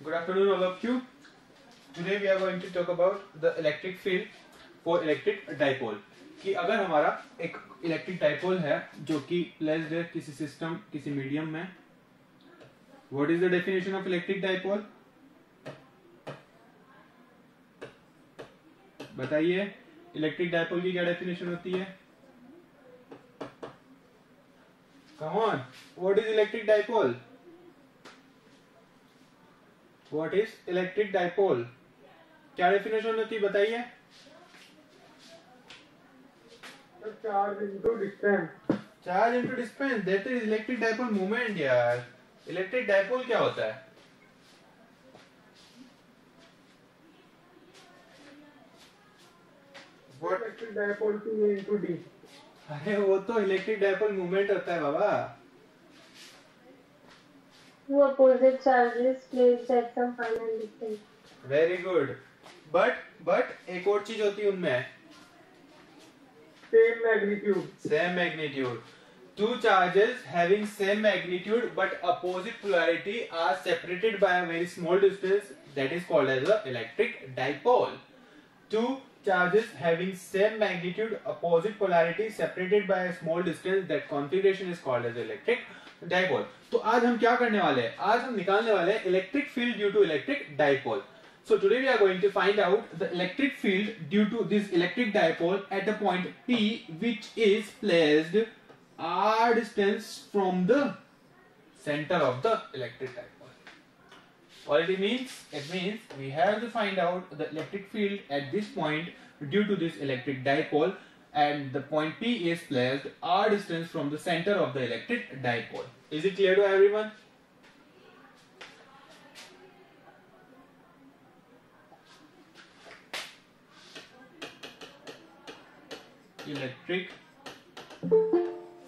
Good afternoon, all of you. Today we are going to talk about the electric field for electric dipole. कि अगर हमारा एक electric dipole है जो कि प्लेस्ड है किसी सिस्टम किसी मीडियम में, what is the definition of electric dipole? बताइए, इलेक्ट्रिक डाइपोल की क्या डेफिनेशन होती है? Come on, what is electric dipole? What is electric dipole? क्या डेफिनेशन होती है बताइए? Charge into distance. Charge into distance, that is electric dipole moment यार। इलेक्ट्रिक डाइपोल क्या होता है? What electric dipole two A into D. अरे वो तो इलेक्ट्रिक डाइपोल मोमेंट होता है बाबा। Two opposite charges placed at some final distance. Very good. But एक और चीज होती है उनमें, same magnitude. Same magnitude. Two charges having same magnitude but opposite polarity are separated by a very small distance, that is called as a electric dipole. Two charges having same magnitude, opposite polarity, separated by a small distance, that configuration is called as electric dipole. तो आज हम क्या करने वाले हैं? आज हम निकालने वाले हैं electric field due to electric dipole. So today we are going to find out the electric field due to this electric dipole at the point P, which is placed r distance from the center of the electric dipole. What it means? It means we have to find out the electric field at this point due to this electric dipole, and the point P is placed r distance from the center of the electric dipole. Is it clear to everyone? Electric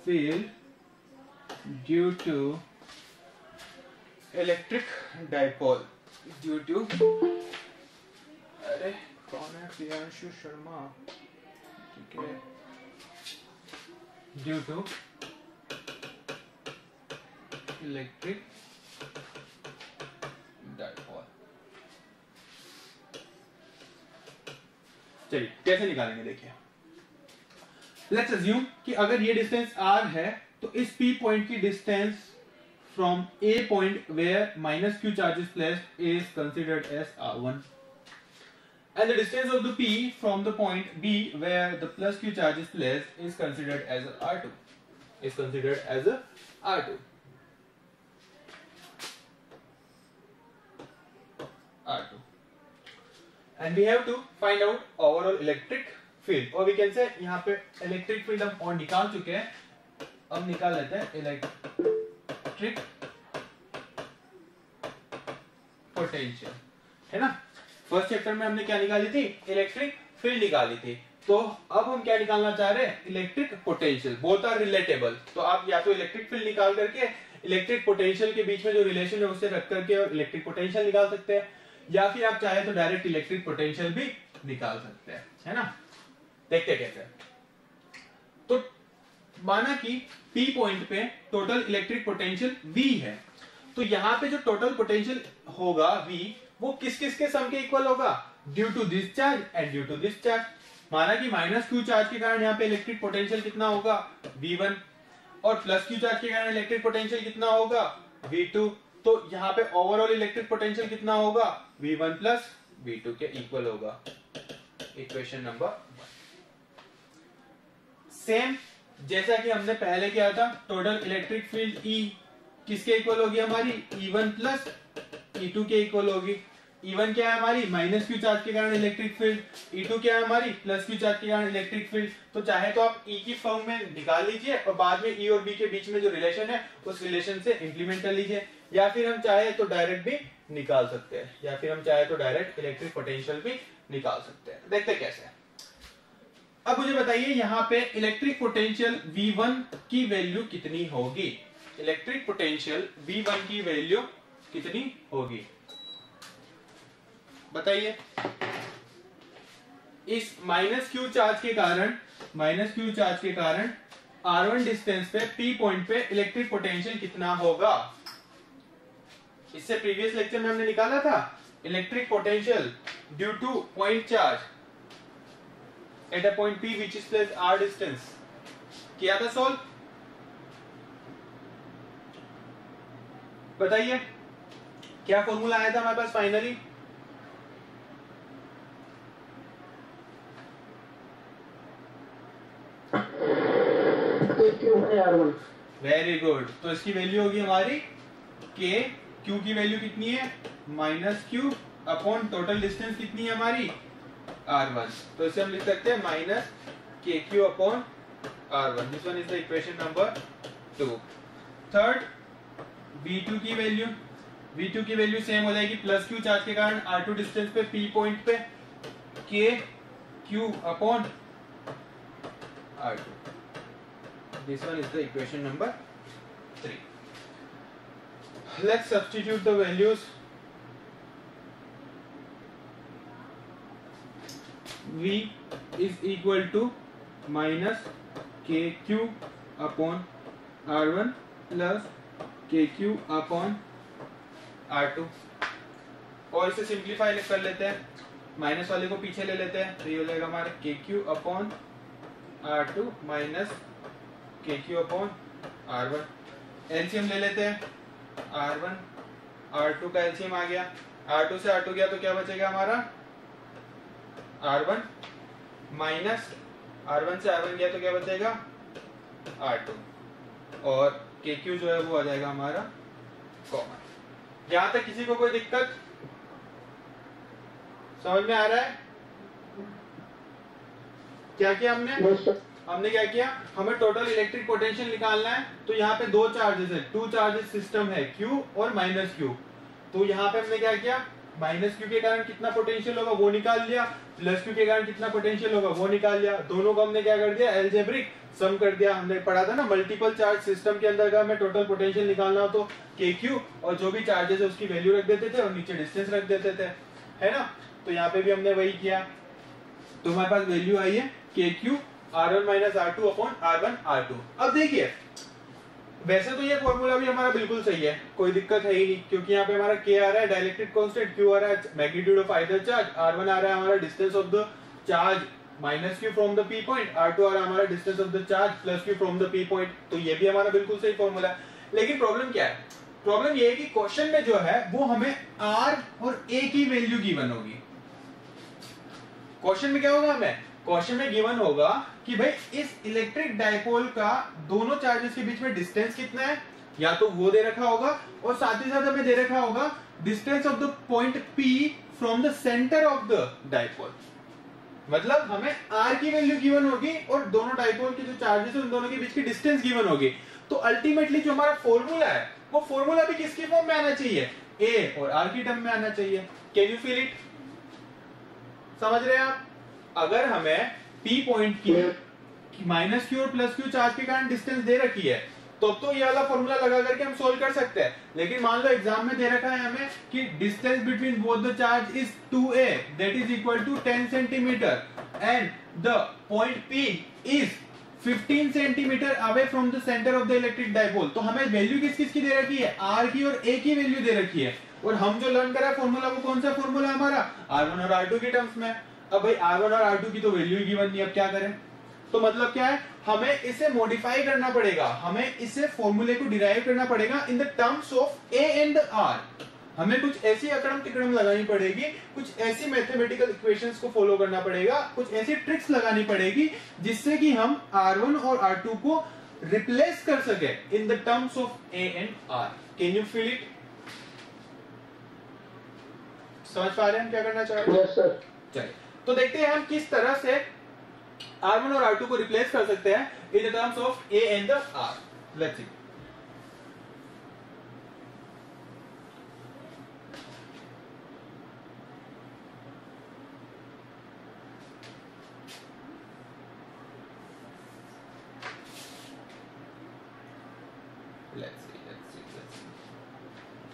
field due to electric dipole due to, अरे कौन है? प्रियांशु शर्मा, ठीक है। Due to electric dipole. चलिए कैसे निकालेंगे देखिए। Let's assume कि अगर ये डिस्टेंस r है तो इस P पॉइंट की distance from A point where minus Q charge is placed is considered as r1, and the distance of the P from the point B where the plus Q charge is placed is considered as r2. Is considered as r2. R2. And we have to find out overall electric field, or we can say यहाँ पे electric field हम और निकाल चुके हैं, अब निकाल लेते हैं electric potential, है ना? फर्स्ट चैप्टर में हमने क्या निकाली थी? इलेक्ट्रिक फील्ड निकाली थी। तो अब हम क्या निकालना चाह रहे हैं? Electric potential. Both are relatable, तो आप या तो इलेक्ट्रिक फील्ड निकाल करके इलेक्ट्रिक पोटेंशियल के बीच में जो रिलेशन है उससे रख करके और इलेक्ट्रिक पोटेंशियल निकाल सकते हैं, या फिर आप चाहे तो डायरेक्ट इलेक्ट्रिक पोटेंशियल भी निकाल सकते हैं, है ना? देखते कैसे। तो माना कि P पॉइंट पे टोटल इलेक्ट्रिक पोटेंशियल V है, तो यहां पे जो टोटल पोटेंशियल होगा V, वो किस किस के सम के इक्वल होगा? Due to this charge and due to this charge. माना कि माइनस Q चार्ज के कारण यहाँ पे इलेक्ट्रिक पोटेंशियल कितना होगा? V1, और प्लस Q चार्ज के कारण इलेक्ट्रिक पोटेंशियल कितना होगा? V2। तो यहाँ पे ओवरऑल इलेक्ट्रिक पोटेंशियल कितना होगा? V1 प्लस V2 के इक्वल होगा। Equation number 1। सेम जैसा कि हमने पहले किया था, टोटल इलेक्ट्रिक फील्ड E किसके इक्वल होगी? हमारी E1 प्लस E2 के इक्वल होगी। E1 क्या है हमारी? माइनस Q चार्ज के कारण इलेक्ट्रिक फील्ड। E2 क्या है हमारी? प्लस Q चार्ज के कारण इलेक्ट्रिक फील्ड। तो चाहे तो आप E की फॉर्म में निकाल लीजिए और बाद में E और B के बीच में जो रिलेशन है उस रिलेशन से इंप्लीमेंट कर लीजिए, या फिर हम चाहे तो डायरेक्ट भी निकाल सकते हैं, या फिर हम चाहे तो डायरेक्ट इलेक्ट्रिक पोटेंशियल भी निकाल सकते हैं। देखते कैसे। अब मुझे बताइए यहाँ पे इलेक्ट्रिक पोटेंशियल V1 की वैल्यू कितनी होगी? इलेक्ट्रिक पोटेंशियल V1 की वैल्यू कितनी होगी बताइए। इस माइनस Q चार्ज के कारण R1 डिस्टेंस पे P पॉइंट पे इलेक्ट्रिक पोटेंशियल कितना होगा? इससे प्रीवियस लेक्चर में हमने निकाला था electric potential due two point charge at a point P which is placed r distance, किया था सॉल्व। बताइए क्या फॉर्मूला आया था हमारे पास फाइनली? Very good. तो इसकी वैल्यू होगी हमारी k, q की वैल्यू कितनी है -q अपॉन टोटल डिस्टेंस कितनी है हमारी r1। तो इसे हम लिख सकते हैं -kq upon r1। This one is the equation number 2। Third v2 की वैल्यू सेम हो जाएगी +q चार्ज के कारण r2 डिस्टेंस पे p पॉइंट पे kq upon r2। This one is the equation number 3. Let's substitute the values. V is equal to -kq upon r1 plus kq upon r2। और इसे simplify कर लेते हैं, minus वाले को पीछे ले लेते हैं, तो ये हो जाएगा हमारा kq upon r2 minus kq upon r1। LCM ले लेते हैं, r1 r2 का एलसीएम आ गया, r2 से r2 गया तो क्या बचेगा हमारा r1 माइनस r1 से r1 गया तो क्या बचेगा r2, और kq जो है वो आ जाएगा हमारा कॉमन। यहां तक किसी को कोई दिक्कत समझ में आ रहा है? क्या किया हमने क्या किया, हमें टोटल इलेक्ट्रिक पोटेंशियल निकालना है। तो यहाँ पे दो चार्जेस है, टू चार्जेस सिस्टम है, Q और -Q। तो यहाँ पे हमने क्या किया, -Q के कारण कितना पोटेंशियल होगा वो निकाल लिया, +Q के कारण कितना पोटेंशियल होगा वो निकाल लिया। दोनों को हमने क्या कर दिया, एल्जेब्रिक सम कर दिया। हमने पढ़ा था ना मल्टीपल चार्ज सिस्टम के अंदर का हमें टोटल पोटेंशियल निकालना हो तो kq और जो भी चार्जेस है उसकी वैल्यू रख देते थे और नीचे डिस्टेंस रख देते थे, है ना। तो यहाँ पे भी हमने वही किया। तो हमारे पास वैल्यू आई है kq r1 minus r2 upon r1 r2। अब देखिए वैसे तो ये फॉर्मूला भी हमारा बिल्कुल सही है, कोई दिक्कत है ही नहीं, क्योंकि यहाँ पे हमारा k आ रहा है डाइलेक्ट्रिक कांस्टेंट, q आ रहा है magnitude of either charge, r1 आ रहा है हमारा distance of the charge -q from the p point, r2 आ रहा है हमारा distance of the charge +q from the p point. तो ये भी हमारा बिल्कुल सही फॉर्मूला है। लेकिन प्रॉब्लम क्या है, प्रॉब्लम ये है कि क्वेश्चन में जो है वो हमें r और a की वैल्यू गिवन होगी। क्वेश्चन में क्या होगा, हमें क्वेश्चन में गिवन होगा कि भाई इस इलेक्ट्रिक डाइपोल का दोनों चार्जेस के बीच में डिस्टेंस कितना है, या तो वो दे रखा होगा और साथ ही साथ हमें दे रखा होगा distance of the point P from the centre of the dipole. मतलब हमें R की वैल्यू गिवन होगी और दोनों डाइपोल के जो चार्जेस है उन दोनों के बीच की डिस्टेंस गिवन होगी। तो अल्टीमेटली जो हमारा फॉर्मूला है वो फॉर्मूला भी किसकी फॉर्म में आना चाहिए, A और R की टर्म में आना चाहिए। Can you feel it? समझ रहे हैं आप? अगर हमें P पॉइंट की -q और +q चार्ज के कारण डिस्टेंस दे रखी है तो ये वाला फॉर्मूला लगा करके हम सोल्व कर सकते हैं। लेकिन मान लो एग्जाम में दे रखा है हमें कि distance between both the charge is 2a that is equal to 10 centimetre and the point P is 15 centimetre away from the centre of the electric dipole. तो हमें वैल्यू किसकी दे रखी है, R की और A की वैल्यू दे रखी है। और हम जो लर्न करा फॉर्मूला वो कौन सा फॉर्मूला हमारा, R1 और R2 की टर्म्स में। अब भाई R1 और R2 की तो वैल्यू ही गिवन नहीं, अब क्या करें। तो मतलब क्या है, हमें इसे मॉडिफाई करना पड़ेगा, हमें इसे फॉर्मूले को डिराइव करना पड़ेगा इन the terms of A and R। हमें कुछ ऐसी अकड़म तिकड़म लगानी पड़ेगी, कुछ ऐसी मैथमेटिकल इक्वेशंस को फॉलो करना पड़ेगा, कुछ ऐसी ट्रिक्स लगानी पड़ेगी जिससे कि हम R1 और R2 को रिप्लेस कर सके इन the terms of A and R। Can you feel it? समझ पा रहे हैं क्या करना चाह रहे हैं? Yes sir. चलिए तो देखते हैं हम किस तरह से R1 और R2 को रिप्लेस कर सकते हैं इन the terms of A and the R। Let's see.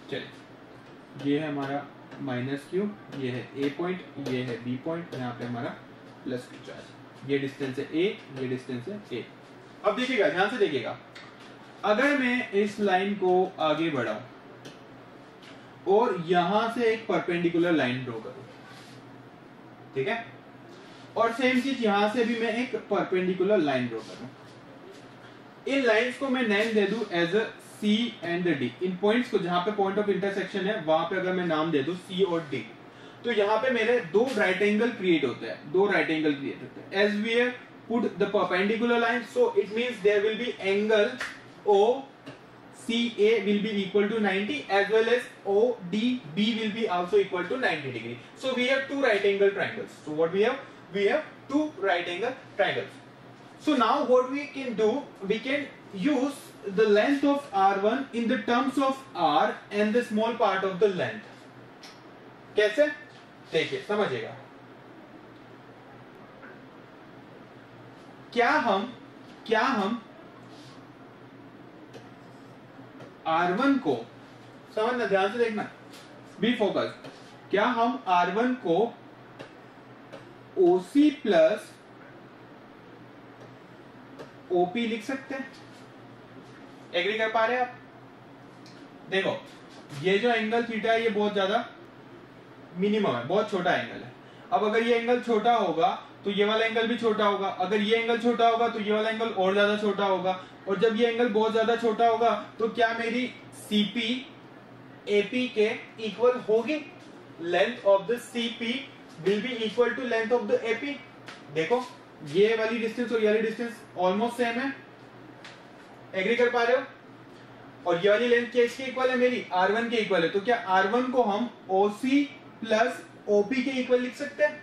चलिए ये है हमारा -q, ये है A पॉइंट, ये है B पॉइंट, यहाँ पे हमारा +q चार्ज, ये डिस्टेंस है A, ये डिस्टेंस है A। अब देखिएगा, ध्यान से देखिएगा, अगर मैं इस लाइन को आगे बढ़ाऊं और यहां से एक परपेंडिकुलर लाइन ड्रॉ करूं, ठीक है। और सेम चीज यहां से भी मैं एक परपेंडिकुलर लाइन ड्रॉ करूं। इन लाइंस को मैं नेम दे दूं as a C and D. इन पॉइंट्स को जहां पे पॉइंट ऑफ इंटरसेक्शन है वहां पे अगर मैं नाम दे दूं सी और डी, तो यहाँ पे मेरे दो राइट एंगल क्रिएट होते हैं, दो राइट एंगल क्रिएट होते हैं। As we have put the perpendicular line, so it means there will be angle O CA will be equal to 90 as well as ODB will be also equal to 90 degree. So we have two right angle triangles. So what we have? We have two right angle triangles. So now what we can do, we can use the length of R1 in the terms of R and the small part of the length. कैसे? देखिए समझिएगा। क्या हम R1 को, समझना, ध्यान से देखना, बी फोकस, क्या हम R1 को OC प्लस OP लिख सकते हैं? एग्री कर पा रहे हैं आप? देखो ये जो एंगल थीटा है ये बहुत ज्यादा मिनिमम है, बहुत छोटा एंगल है। अब अगर ये एंगल छोटा होगा तो ये वाला एंगल भी छोटा होगा, अगर ये एंगल छोटा होगा तो ये वाला एंगल और ज्यादा छोटा होगा, और जब ये एंगल बहुत ज्यादा छोटा होगा तो क्या मेरी CP AP के इक्वल होगी? Length of the CP will be equal to length of the AP। देखो ये वाली डिस्टेंस और ये वाली डिस्टेंस ऑलमोस्ट सेम है, एग्री कर पा रहे हो? और ये वाली लेंथ किसके इक्वल है? मेरी R1 के इक्वल है। तो क्या R1 को हम OC प्लस OP के इक्वल लिख सकते हैं?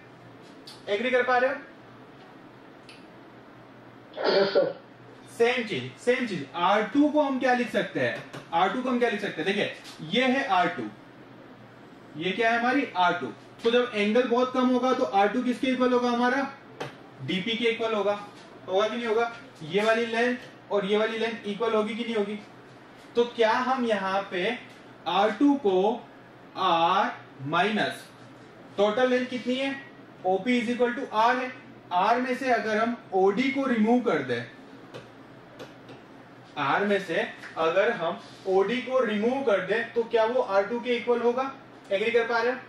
एग्री कर पा रहे हो? Yes sir. सेम चीज R2 को हम क्या लिख सकते हैं? R2 को हम क्या लिख सकते हैं? देखिए ये है R2, ये क्या है हमारी R2। तो जब एंगल बहुत कम होगा तो R2 किसके इक्वल होगा? हमारा DP के इक्वल होगा कि नहीं होगा? ये वाली लेंथ और ये वाली लेंथ इक्वल होगी कि नहीं होगी? तो क्या हम यहाँ पे R2 को R माइनस टोटल लेंथ कितनी है? OP is equal to R है। R में से अगर हम OD को रिमूव कर दें, R में से अगर हम OD को रिमूव कर दें तो क्या वो R2 के इक्वल होगा? एग्री कर पा रहे हैं?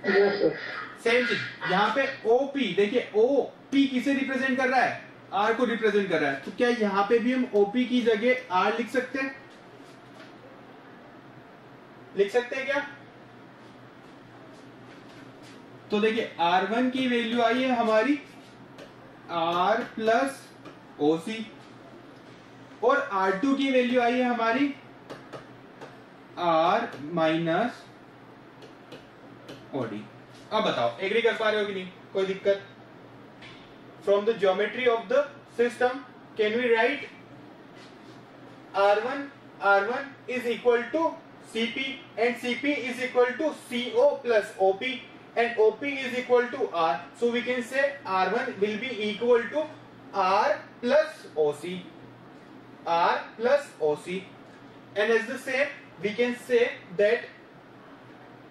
Yes sir. सेम चीज यहाँ पे OP, देखिए OP किसे रिप्रेजेंट कर रहा है? R को रिप्रेजेंट कर रहा है। तो क्या यहाँ पे भी हम OP की जगह R लिख सकते हैं? लिख सकते हैं क्या? तो देखिए R1 की वैल्यू आई है हमारी R प्लस OC और R2 की वैल्यू आई है हमारी R माइनस OD। अब बताओ एग्री कर पा रहे हो कि नहीं? कोई दिक्कत? From the geometry of the system can we write R1 is equal to CP and CP is equal to CO plus OP and OP is equal to R. So we can say R1 will be equal to R plus OC. R plus OC. And as the same, we can say that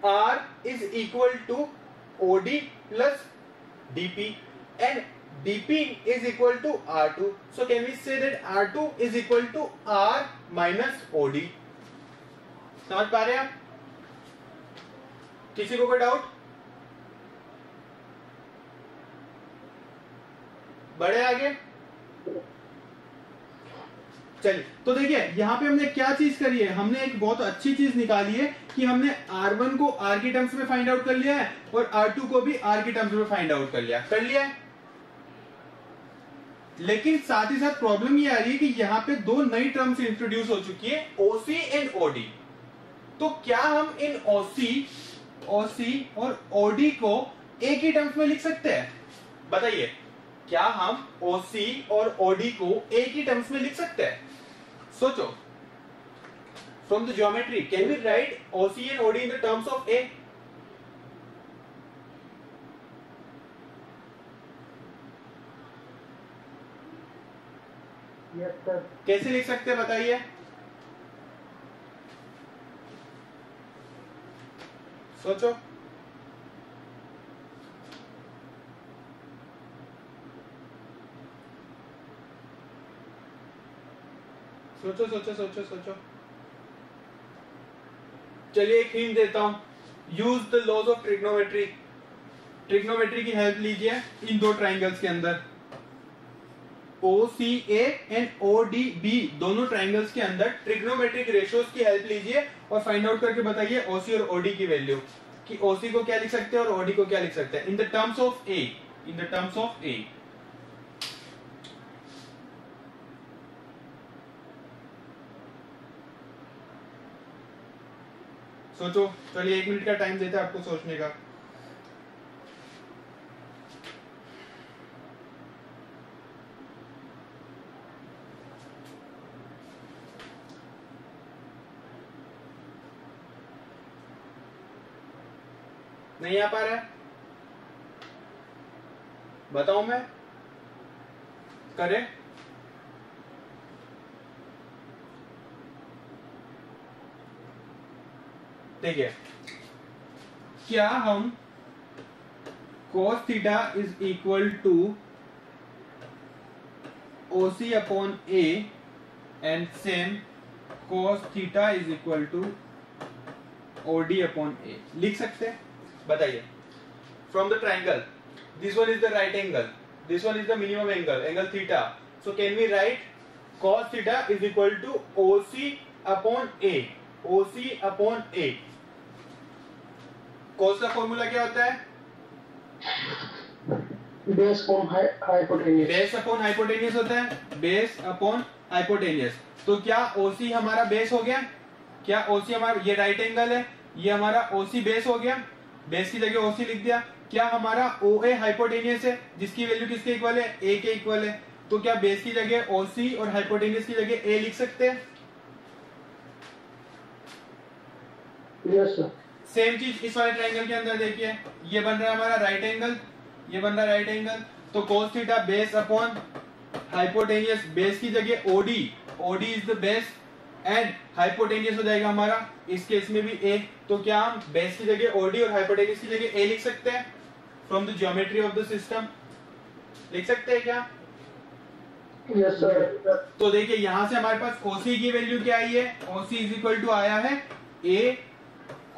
R is equal to OD plus DP and DP is equal to R2. So can we say that R2 is equal to R minus OD? समझ पा रहे हैं आप? किसी को कोई doubt? बढ़े आगे? चलिए तो देखिए यहाँ पे हमने क्या चीज करी है, हमने एक बहुत अच्छी चीज निकाली है कि हमने R1 को R की टर्म्स में फाइंड आउट कर लिया है और R2 को भी R की टर्म्स में फाइंड आउट कर लिया है। लेकिन साथ ही साथ प्रॉब्लम ये आ रही है कि यहाँ पे दो नई टर्म्स इंट्रोड्यूस हो चुकी है, OC एंड OD। तो क्या हम इन OC और OD को एक ही टर्म्स में लिख सकते हैं? बताइए, क्या हम OC और OD को एक ही टर्म्स में लिख सकते हैं? सोचो, from the geometry can we write OC and OD in the terms of A? Yes sir. कैसे लिख सकते हैं बताइए? सोचो। सोचो सोचो सोचो सोचो। चलिए एक हिंट देता हूं, use the laws of trigonometry. Trigonometry की हेल्प लीजिए इन दो ट्राइंगल्स के अंदर, OCA एंड ODB दोनों ट्राइंगल्स के अंदर ट्रिग्नोमेट्रिक रेशियोज की हेल्प लीजिए और फाइंड आउट करके बताइए OC और OD की वैल्यू, कि OC को क्या लिख सकते हैं और OD को क्या लिख सकते हैं इन the terms of A, in the terms of A। सोचो, चलिए 1 मिनट का टाइम देते हैं आपको सोचने का। नहीं आ पा रहा है, बताऊं मैं, करें? देखिए, क्या हम cos theta is equal to OC upon A and same cos theta is equal to OD upon A लिख सकते हैं? बताइए। From the triangle, this one is the right angle, this one is the minimum angle, angle theta. So can we write cos theta is equal to OC upon A, OC upon A। cos का formula क्या होता है? Base upon hypotenuse. Base upon hypotenuse होता है, base upon hypotenuse. तो क्या OC हमारा base हो गया? क्या OC हमारा, ये राइट एंगल है, ये हमारा OC बेस हो गया, बेस की जगह OC लिख दिया। क्या हमारा OA हाइपोटेन्यूस है, जिसकी वैल्यू किसके इक्वल है? A के इक्वल है। तो क्या बेस की जगह OC और हाइपोटेन्यूस की जगह A लिख सकते हैं? Yes sir. सेम चीज इस वाले ट्राइंगल के अंदर देखिए, ये बन रहा है हमारा राइट एंगल, ये बन रहा है राइट एंगल। तो cos theta base upon hypotenuse, base की जगह OD, OD is the base and hypotenuse हो जाएगा हमारा इस केस में भी A। तो क्या हम बेस की जगह OD और हाइपोटेन्यूस की जगह A लिख सकते हैं? From the geometry of the system लिख सकते हैं क्या? Yes sir. तो देखिए यहां से हमारे पास OC की वैल्यू क्या आई है? OC इज इक्वल टू आया है A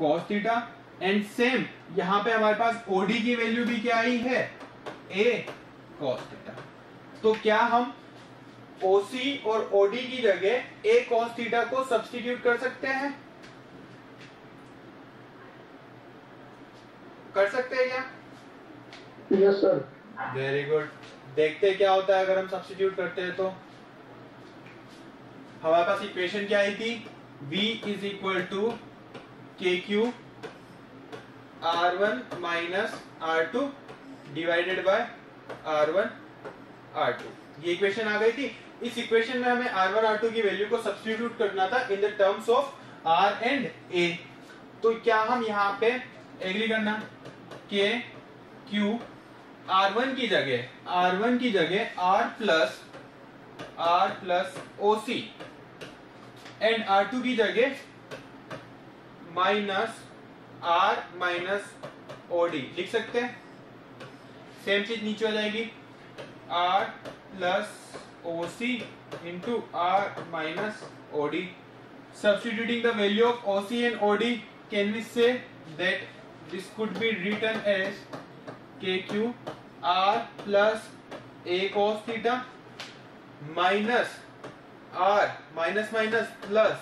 cos theta and same यहां पे हमारे पास OD की वैल्यू भी क्या आई है? A cos theta. तो क्या हम OC और OD की जगह A cos थीटा को सब्स्टिट्यूट कर सकते हैं? कर सकते हैं क्या? Yes sir. Very good. देखते हैं क्या होता है अगर हम सब्स्टिट्यूट करते हैं। तो हमारे पास इक्वेशन क्या आई थी? V is equal to KQ R1 minus R2 divided by R1 R2। ये इक्वेशन आ गई थी। इस इक्वेशन में हमें R1 R2 की वैल्यू को सब्स्टिट्यूट करना था इन the terms of R and A। तो क्या हम यहाँ पे एग्री करना के Q R1 की जगह R plus OC and R2 की जगह माइनस R माइनस OD लिख सकते हैं? सेम चीज नीचे हो जाएगी, R plus OC into R minus OD। Substituting the value of OC and OD, can we say that this could be written as KQ R plus A cos theta minus R minus plus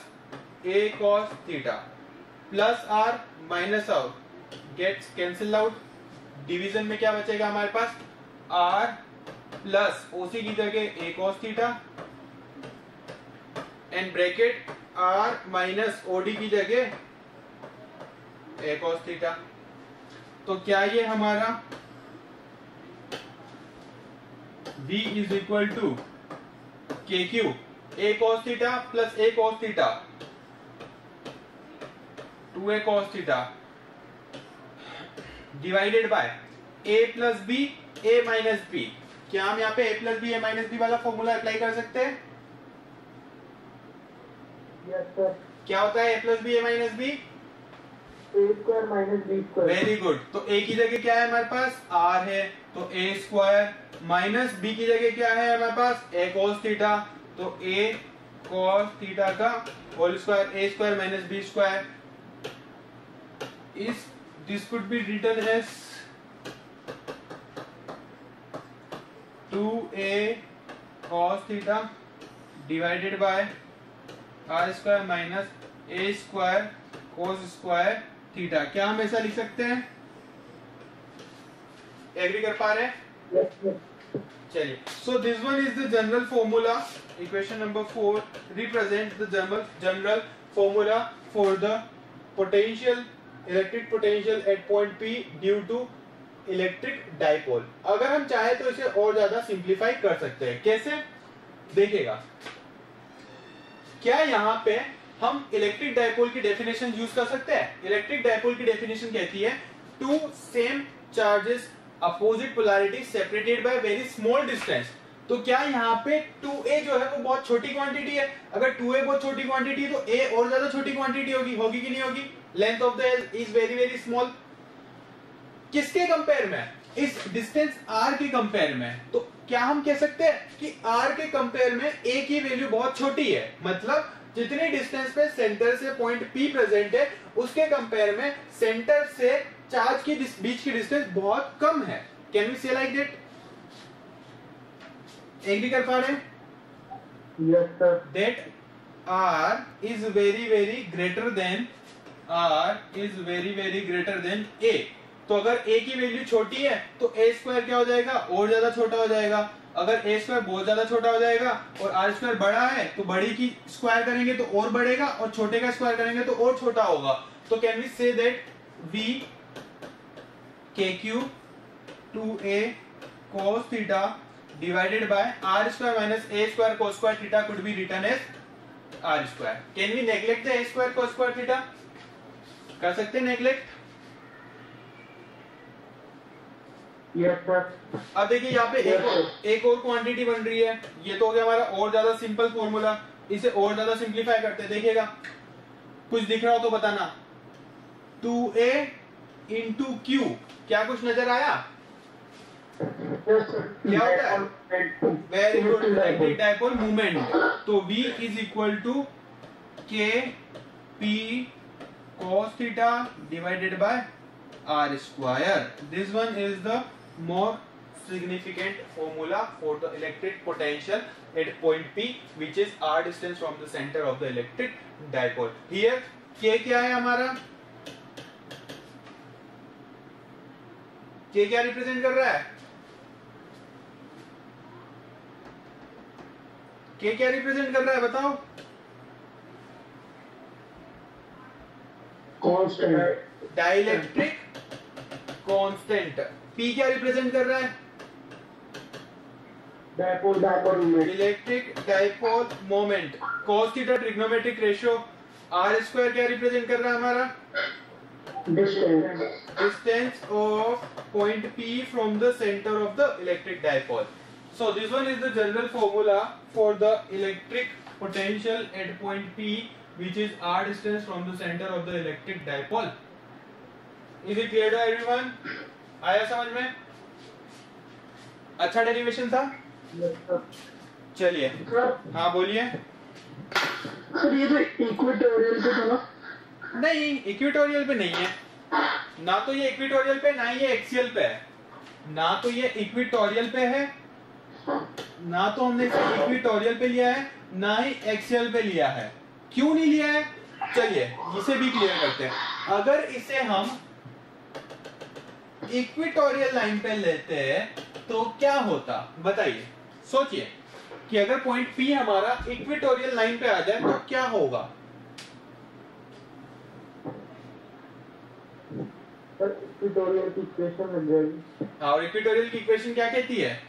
A cos theta plus R minus out gets cancel out। Division में क्या बचेगा हमारे पास? R plus OC की जगह A cos theta and bracket R minus OD की जगह A cos theta। तो क्या ये हमारा V is equal to KQ A cos theta plus A cos theta 2A cos theta divided by A plus B A minus B। क्या हम यहाँ पे A plus B A minus B वाला formula apply कर सकते हैं? Yes sir. क्या होता है A plus B A minus B? A square minus B square. Very good. तो A की जगह क्या है हमारे पास? R है, तो A स्क्वायर माइनस B की जगह क्या है हमारे पास? A cos थीटा, तो A cos थीटा का whole square a square minus b square is this could be written as 2a cos theta divided by r square minus a square cos square theta। क्या हम ऐसा लिख सकते हैं? Agree कर पा रहे हैं? Yes, sir. चलिए, so this one is the general formula. Equation number 4 represents the general formula for the potential, electric potential at point P due to electric dipole। अगर हम चाहे तो इसे और ज्यादा सिंप्लीफाई कर सकते हैं। कैसे? देखिएगा, क्या यहाँ पे हम इलेक्ट्रिक डाइपोल की डेफिनेशन यूज कर सकते हैं? इलेक्ट्रिक डाइपोल की डेफिनेशन कहती है two same charges opposite polarity separated by very small distance. तो क्या यहाँ पे 2a जो है वो बहुत छोटी क्वांटिटी है? अगर 2a बहुत छोटी क्वांटिटी है तो a और ज्यादा छोटी क्वांटिटी होगी, होगी कि नहीं होगी? Length of the edge is very very small. किसके कंपेयर में? इस डिस्टेंस r के कंपेयर में। तो क्या हम कह सकते हैं कि r के कंपेयर में a की वैल्यू बहुत छोटी है? मतलब जितनी डिस्टेंस पे सेंटर से पॉइंट P प्रेजेंट है उसके कंपेयर में सेंटर से चार्ज की बीच की डिस्टेंस बहुत कम है। कैन वी से लाइक दैट? एग्री कर पा रहे हैं? Yes, sir. That r is very very greater than a। तो अगर a की वैल्यू छोटी है तो a स्क्वायर क्या हो जाएगा? और ज्यादा छोटा हो जाएगा। अगर a स्क्वायर बहुत ज्यादा छोटा हो जाएगा और r स्क्वायर बड़ा है तो बड़ी की स्क्वायर करेंगे तो और बढ़ेगा और छोटे का स्क्वायर करेंगे तो और छोटा होगा। तो can we say that v kq 2a cos theta divided by r square minus a square cos square theta could be written as r square। Can we neglect the a square cos square theta? कर सकते हैं neglect? Yes, sir. अब देखिए यहाँ पे एक और quantity बन रही है। ये तो हो गया हमारा और ज्यादा सिंपल फॉर्मूला। इसे और ज्यादा सिंप्लीफाई करते हैं। देखिएगा, कुछ दिख रहा हो तो बताना। 2a इंटू क्यू, क्या कुछ नजर आया? Yes, sir. क्या होता है? Very good, electric dipole movement. तो v is equal to k p cos theta divided by r square। This one is the more significant formula for the electric potential at point P, which is r distance from the center of the electric dipole। Here k क्या है हमारा? k क्या represent कर रहा है? k क्या represent कर रहा है बताओ? Constant. Dielectric constant. p क्या रिप्रेजेंट कर रहा है? Dipole moment. Electric dipole moment. cos theta trigonometric ratio. r square क्या रिप्रेजेंट कर रहा है हमारा? Distance. Distance of point P from the center of the electric dipole। So this one is the general formula for the electric potential at point P, which is r distance from the center of the electric dipole। Is it clear to everyone? आया समझ में? अच्छा derivation था। Yes, sir. चलिए, Sir, हाँ बोलिए। sir, ये तो इक्वेटोरियल पे था ना? नहीं, इक्वेटोरियल पे नहीं है। ना तो ये इक्वेटोरियल पे, ना ये एक्सियल पे है। ना तो ये इक्वेटोरियल पे है, ना तो हमने इसे इक्वेटोरियल पे लिया है, ना ही एक्सियल पे लिया है। क्यों नहीं लिया है? चलिए इसे भी क्लियर करते हैं। अगर इसे हम इक्वेटोरियल लाइन पे लेते हैं तो क्या होता? बताइए, सोचिए कि अगर पॉइंट P हमारा इक्वेटोरियल लाइन पे आ जाए तो क्या होगा? सर, इक्वेटोरियल की इक्वेशन लग जाएगी। और इक्वेटोरियल की इक्वेशन क्या कहती है?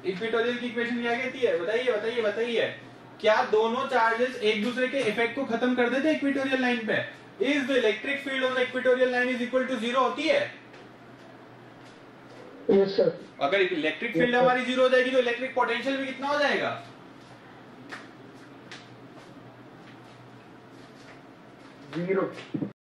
इक्वेटोरियल की इक्वेशन क्या कहती है? बताइए बताइए बताइए। क्या दोनों चार्जेस एक दूसरे के इफेक्ट को खत्म कर देते हैं इक्वेटोरियल लाइन पे? Is the electric field on the equatorial line is equal to 0 होती है? Yes sir. अगर इलेक्ट्रिक फील्ड हमारी 0 हो जाएगी तो इलेक्ट्रिक पोटेंशियल भी कितना हो जाएगा? 0।